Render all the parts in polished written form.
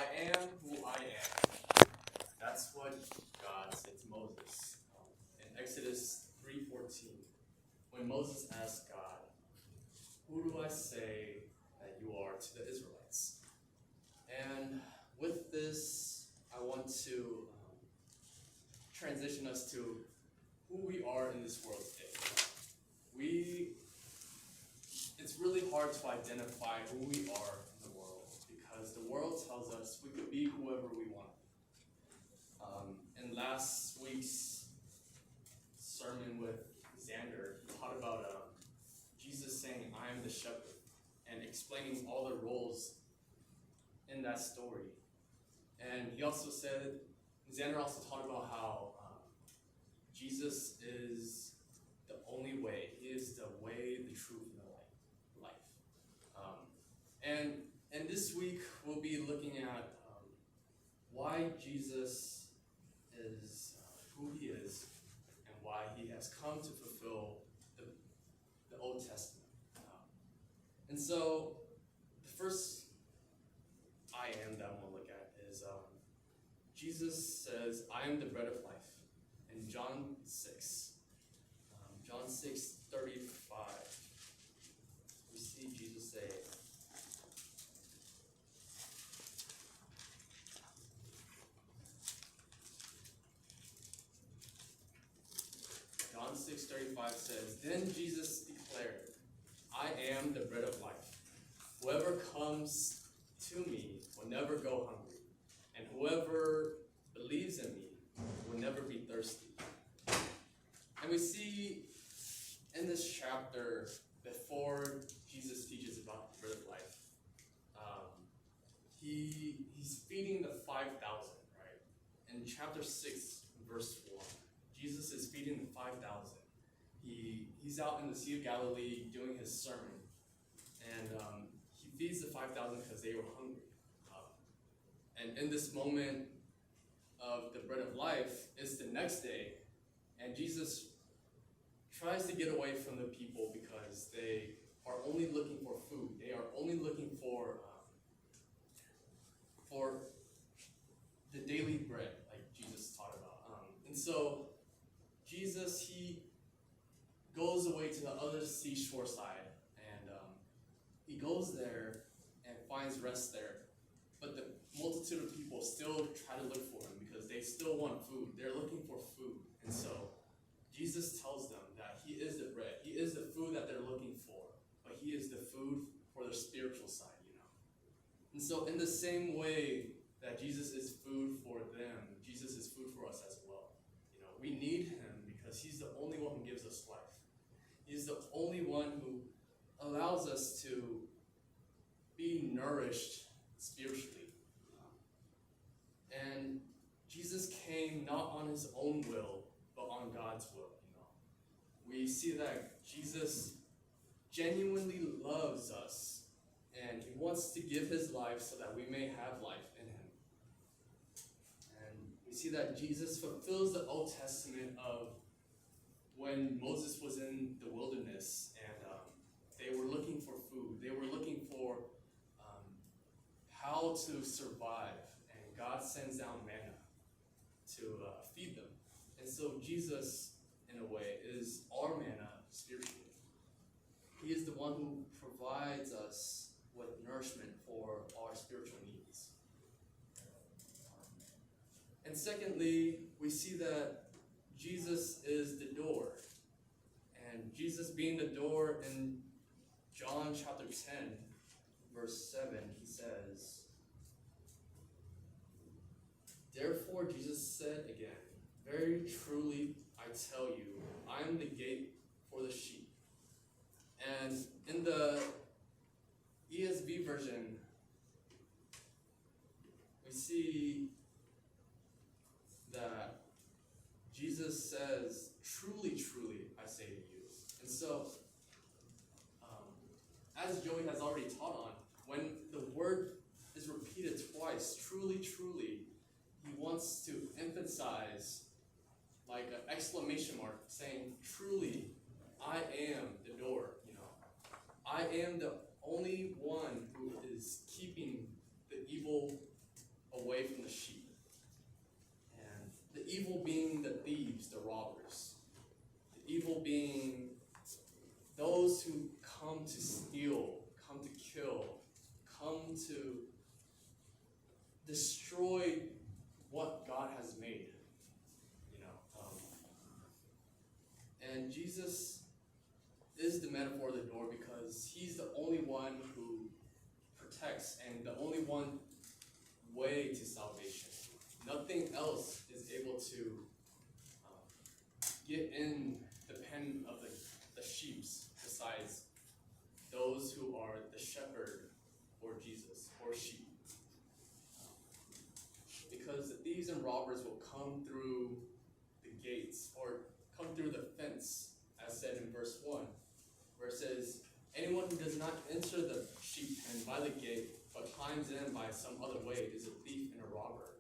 I am who I am. That's what God said to Moses in Exodus 3:14. When Moses asked God, "Who do I say that you are to the Israelites?" And with this, I want to transition us to who we are in this world today. It's really hard to identify who we are in the world because the world tells us we could be whoever we want. In last week's sermon with Xander, he taught about Jesus saying, "I am the shepherd," and explaining all the roles in that story. And he also said, Xander also taught about how Jesus is the only way. He is the way, the truth, and the life. And this week we'll be looking at why Jesus is who he is and why he has come to fulfill the Old Testament. And so the first I am that I'm going to look at is Jesus says, "I am the bread of life." In John 6. John 6:35. We see Jesus say, John 6:35 says, "Then Jesus declared, 'I am the bread of life. Whoever comes to me will never go hungry, and whoever believes in me will never be thirsty.'" And we see in this chapter, before Jesus teaches about the bread of life, he's feeding the 5,000, right? In chapter 6, verse 1, Jesus is feeding the 5,000. He's out in the Sea of Galilee doing his sermon, and he feeds the 5,000 because they were hungry. And in this moment of the bread of life, it's the next day, and Jesus tries to get away from the people because they are only looking for food. They are only looking for the daily bread, like Jesus taught about. And so Jesus, he goes away to the other seashore side, and he goes there and finds rest there. But the multitude of people still try to look for him because they still want food. They're looking for food. And so Jesus tells them that he is the bread. He is the food that they're looking for. But he is the food for their spiritual side, And so in the same way that Jesus is food for them, Jesus is food for us as well. We need him because he's the only one who gives us life. He's the only one who allows us to be nourished spiritually. And Jesus came not on his own will, but on God's will. We see that Jesus genuinely loves us, and he wants to give his life so that we may have life in him. And we see that Jesus fulfills the Old Testament of when Moses was in the wilderness, and they were looking for food. They were looking for how to survive, and God sends down manna to feed them. And so Jesus, in a way, is our manna spiritually. He is the one who provides us with nourishment for our spiritual needs. And secondly, we see that Jesus is the door. And Jesus being the door, in John chapter 10, verse 7, he says, "Therefore Jesus said again, 'Very truly I tell you, I am the gate for the sheep.'" And in the ESV version, we see that Jesus says, "Truly, truly, I say to you." And so, as Joey has already taught on, when the word is repeated twice, "truly, truly," he wants to emphasize like an exclamation mark saying, "Truly, I am the door." I am the only one who is keeping the evil away from the sheep. And the evil being the thieves, the robbers. The evil being those who come to steal, come to kill, come to destroy what God has made. And Jesus is the metaphor of the door because he's the only one who protects and the only one way to salvation. Nothing else is able to get in the pen of the sheep besides those who are the shepherd or Jesus or sheep. Because the thieves and robbers will come through the gates or come through the fence, as said in verse 1, where it says, anyone who does not enter the sheep pen by the gate, but climbs in by some other way, is a thief and a robber.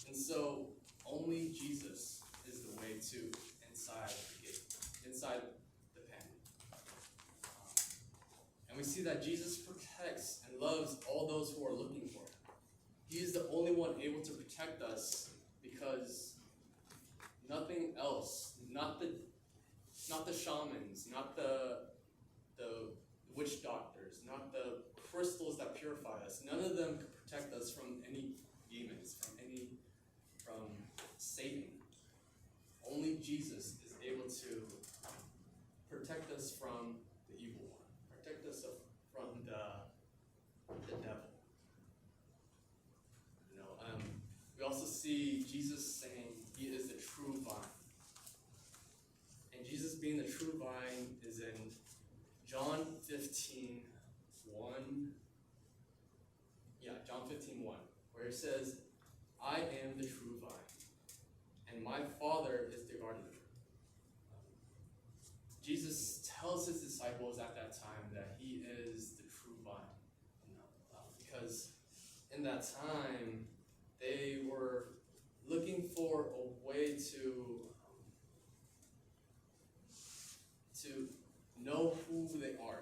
And so, only Jesus is the way to inside the gate, inside the pen. And we see that Jesus protects and loves all those who are looking for him. He is the only one able to protect us because nothing else, not the shamans, not the witch doctors, not the crystals that purify us. None of them can protect us from any demons, from Satan. Only Jesus is able to protect us from the evil one, protect us from the devil. We also see Jesus saying he is the true vine. And Jesus being the true vine is in John 15:1. John 15:1, where it says, I am the true vine, and my Father is the gardener. Jesus tells his disciples at that time that he is the true vine. Because in that time, they were looking for a way to know who they are.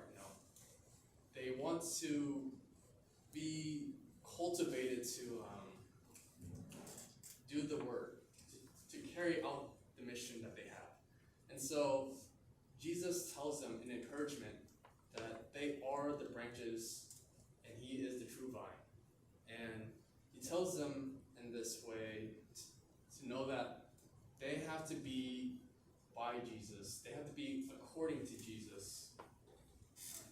They want to be cultivated to do the work, to carry out the mission that they have. And so Jesus tells them in encouragement that they are the branches and he is the true vine. And he tells them in this way to know that they have to be by Jesus. They have to be according to Jesus.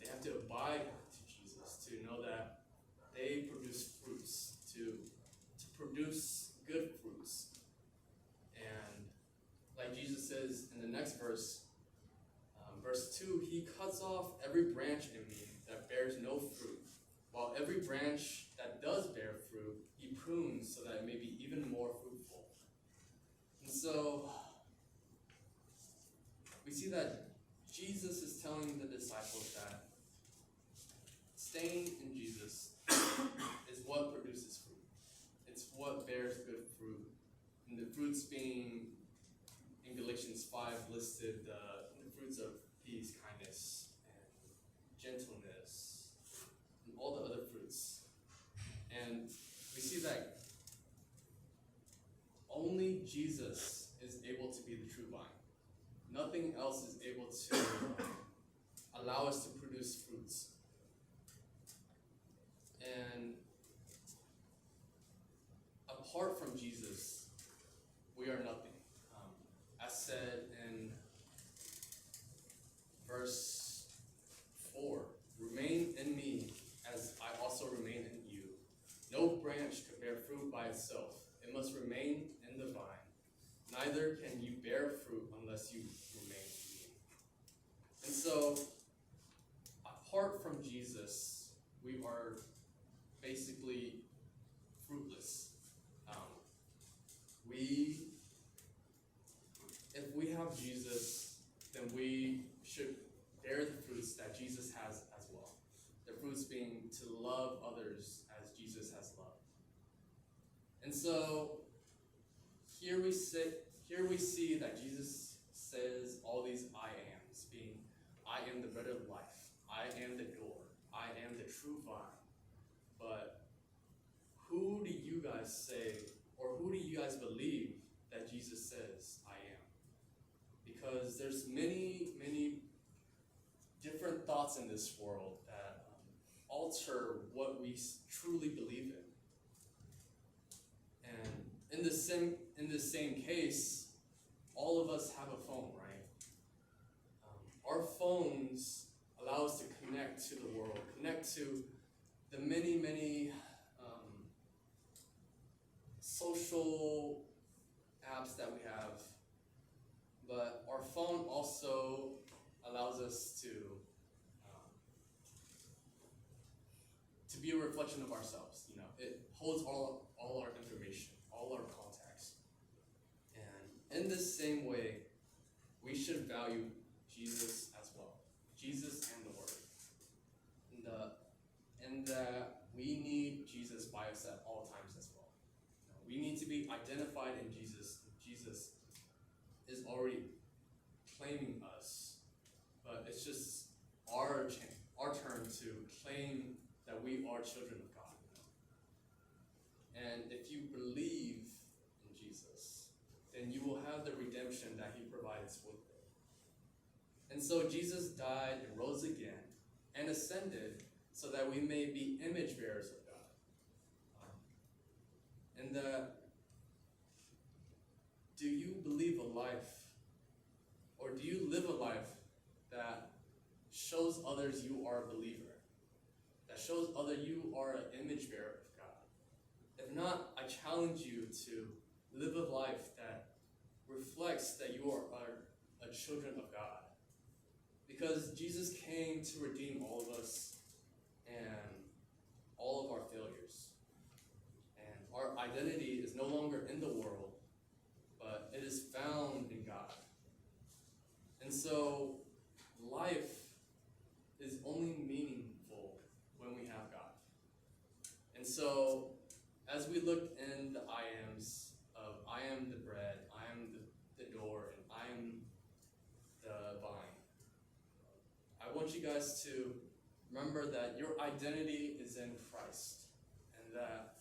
They have to abide to Jesus to know that they produce fruits, to produce good fruits. And like Jesus says in the next verse, verse 2, he cuts off every branch in me that bears no fruit, while every branch that does bear fruit, he prunes so that it may be even more fruitful. And so, we see that Jesus is telling the disciples that staying in Jesus is what produces fruit. It's what bears good fruit. And the fruits being, in Galatians 5, listed the fruits of peace, kindness, and gentleness, and all the other fruits. And we see that only Jesus is able to be the true vine. Nothing else is able to allow us to produce fruits. And apart from Jesus, we are nothing. As said in verse 4, remain in me as I also remain in you. No branch can bear fruit by itself. It must remain in the vine. Neither can you bear fruit unless you remain in me. And so, apart from Jesus, we are basically fruitless. If we have Jesus, then we should bear the fruits that Jesus has as well. The fruits being to love others as Jesus has loved. And so, here we see that Jesus says all these I ams, being I am the bread of life, I am the door, I am the true vine. But who do you guys guys say, or who do you guys believe that Jesus says I am? Because there's many different thoughts in this world that alter what we truly believe in. And in the same case, all of us have a phone, right? Our phones allow us to connect to the world, connect to the many social apps that we have. But our phone also allows us to be a reflection of ourselves. You know, it holds all our information, all our contacts. And in the same way, we should value Jesus as well. Jesus and the Word. And that we need Jesus by us at all times as well. We need to be identified in Jesus. Jesus is already claiming us, but it's just our turn to claim that we are children of God. And if you believe in Jesus, then you will have the redemption that he provides with it. And so Jesus died and rose again and ascended so that we may be image bearers of God. And do you believe a life, or do you live a life that shows others you are a believer, that shows others you are an image bearer of God? If not, I challenge you to live a life that reflects that you are a children of God. Because Jesus came to redeem all of us and all of our failures. And our identity is no longer in the world, but it is found in God. And so life is only meaningful when we have God. And so as we look in the I ams of I am the bread, I am the door, and I am the vine, I want you guys to remember that your identity is in Christ, and that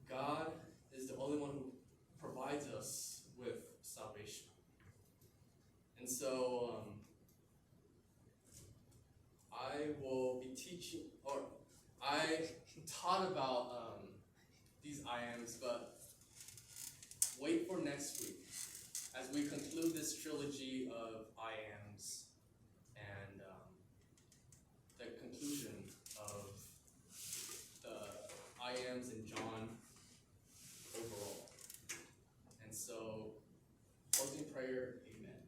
God is the only one who provides us with salvation. And so I will be teaching, or I taught about these I ams, but wait for next week as we conclude this trilogy of I ams and the conclusion of the I ams in John overall. And so, closing prayer, amen.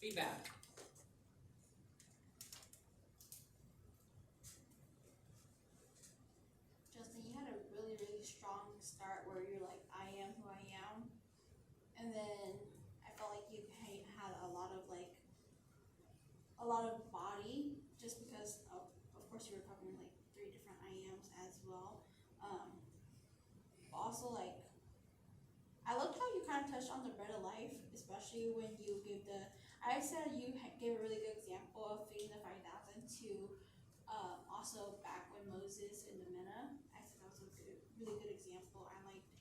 Feedback. Justin, you had a really strong start where you're like, I am who I am. And then I felt like you had a lot of body, just because of course you were covering like 3 different I ams as well. Also, like, I loved how you kind of touched on the bread of life, especially when you gave I said you gave a really good example of feeding the 5,000 to also back when Moses and the manna. I said that was a really good example. I liked,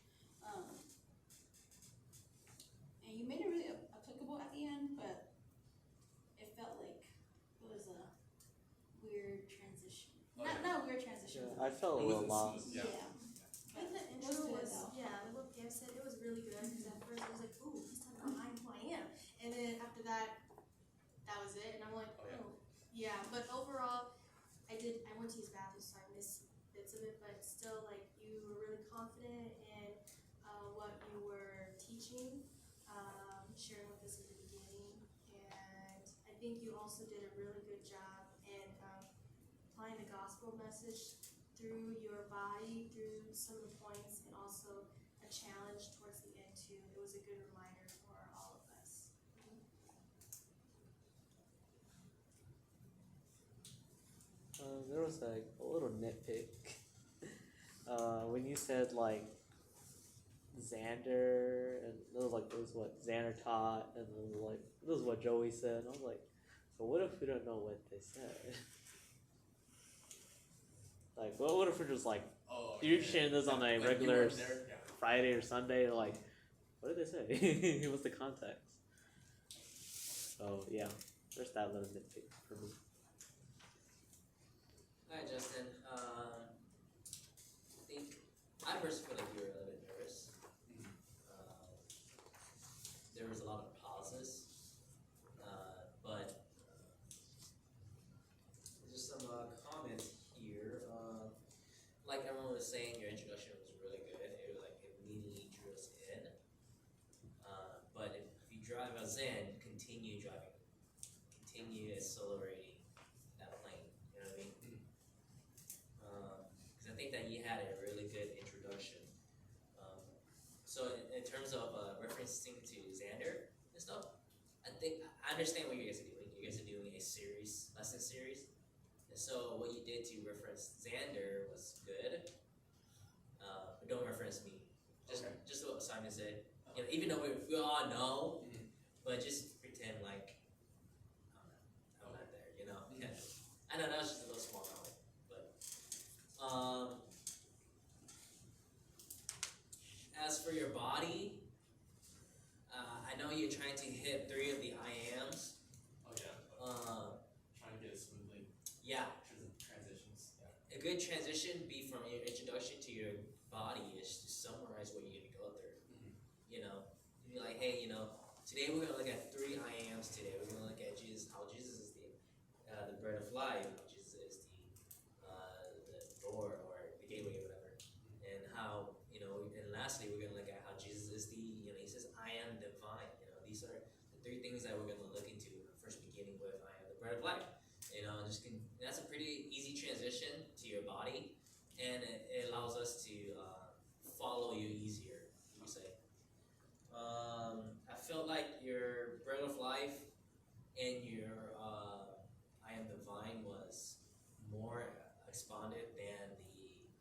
and you made it really applicable at the end, but it felt like it was a weird transition. Not a weird transition. Yeah, I felt a little lost. Yeah. But And the it intro good, was, though. like what Pam said, it was really good, because at first I was like, ooh, he's talking about I am who I am. And then after that, that was it, and I'm like, Oh, yeah. oh. Yeah, but overall, I went to his bathroom, so I missed bits of it, but still, like, you were really confident in what you were teaching, sharing with us at the beginning, and I think you also did a really good job in applying the gospel message through your body, through some of the points, and also a challenge towards the end too. It was a good reminder for all of us. There was like a little nitpick when you said like Xander, and it was what Xander taught, and then like this is what Joey said. And I was like, so what if we don't know what they said? Like, what if we're just like Oh, you're sharing this on a Like, you regular weren't there, yeah. Friday or Sunday? Like, what did they say? What's the context? So yeah, there's that little nitpick for me. Hi, Justin. I think I personally feel like you were a little bit nervous. Mhm. There was a lot of pauses, but just some comments here. Like everyone was saying, your introduction was really good. It was like it immediately drew us in. But if you drive us in, continue driving, continue accelerating that plane. You know what I mean? Because I think that you had a really good introduction. So in terms of referencing to Xander and stuff, I think I understand what you guys are doing. You guys are doing a series, lesson series. And so what you did to reference Xander was good, but don't reference me. Just what Simon said. You know, even though we all know, Mhm. but just pretend like I'm not there. You know. Yeah. I know that was just a little small comment, but as for your body, I know you're trying to hit 3 of the I ams. Oh yeah. Trying to get it smoothly. Yeah. Transitions. Yeah. A good transition be from your introduction to your body is to summarize what you're gonna go through. Mhm. You know, you'd be like, hey, you know, today we're gonna look at 3 I ams. Today we're gonna look at Jesus, how Jesus is the bread of life, how Jesus is the door or the gateway or whatever, and how and lastly we're gonna look at how Jesus is he says, I am divine. You know, these are the 3 things that we're gonna look into. First, beginning with I am the bread of life. You know, that's a pretty easy transition to your body, and it allows us to follow you easier. You say. I felt like your bread of life and your I am divine was more expounded than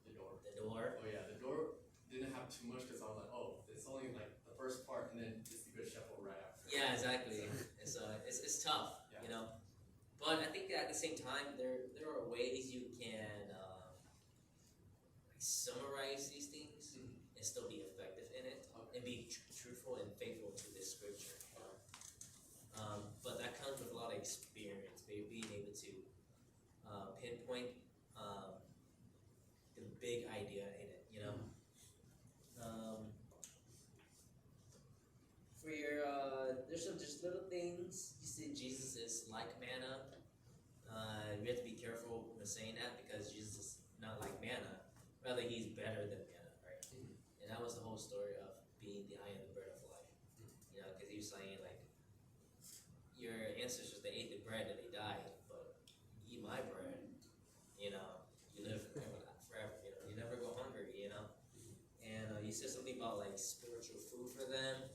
The door. the door. Oh yeah, the door didn't have too much because I was like, oh, it's only like the first part and then it's the good shepherd right after. Yeah, exactly. It's tough, Yeah. you know. But I think at the same time, there are ways you can summarize these things and still be effective in it and be truthful and faithful to this scripture. You know? But that comes with a lot of experience, being able to pinpoint the big idea in it. You know. For your there's some just little things. You see, Jesus is like manna. We have to be careful when saying that because Jesus is not like manna. Rather, he's better than manna, right? And that was the whole story of being the I am the bread of life. You know, because he was saying like, your ancestors they ate the bread and they died, but eat my bread, you know, you live forever. You know, you never go hungry. You know, and he said something about like spiritual food for them.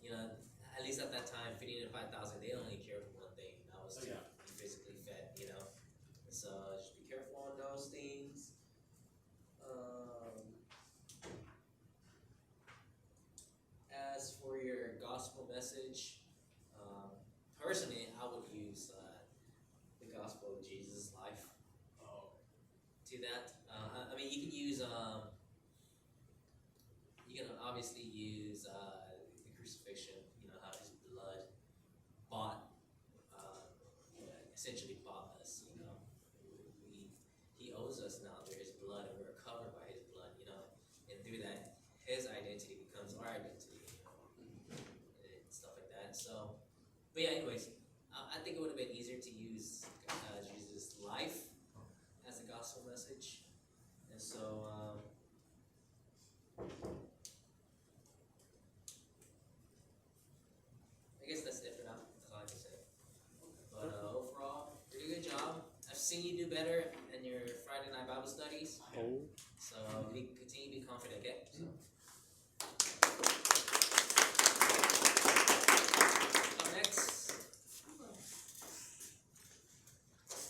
You know, at least at that time, feeding the 5,000, they only cared for one thing, and that was to be physically fed. You know, so just be careful on those things. As for your gospel message, personally, I would use the gospel of Jesus' life to that. I mean, you can use, you can obviously use the crucifixion. You know how his blood bought, essentially bought us. You know, he owes us now through his blood, and we're covered by his blood. You know, and through that, his identity becomes our identity. You know, and stuff like that. So, but yeah. Anyways, I think it would have been easier to use Jesus' life as a gospel message, and so. I guess that's it for now. That's all I can say. But overall, pretty good job. I've seen you do better in your Friday night Bible studies. Oh. So continue to be confident, okay? So,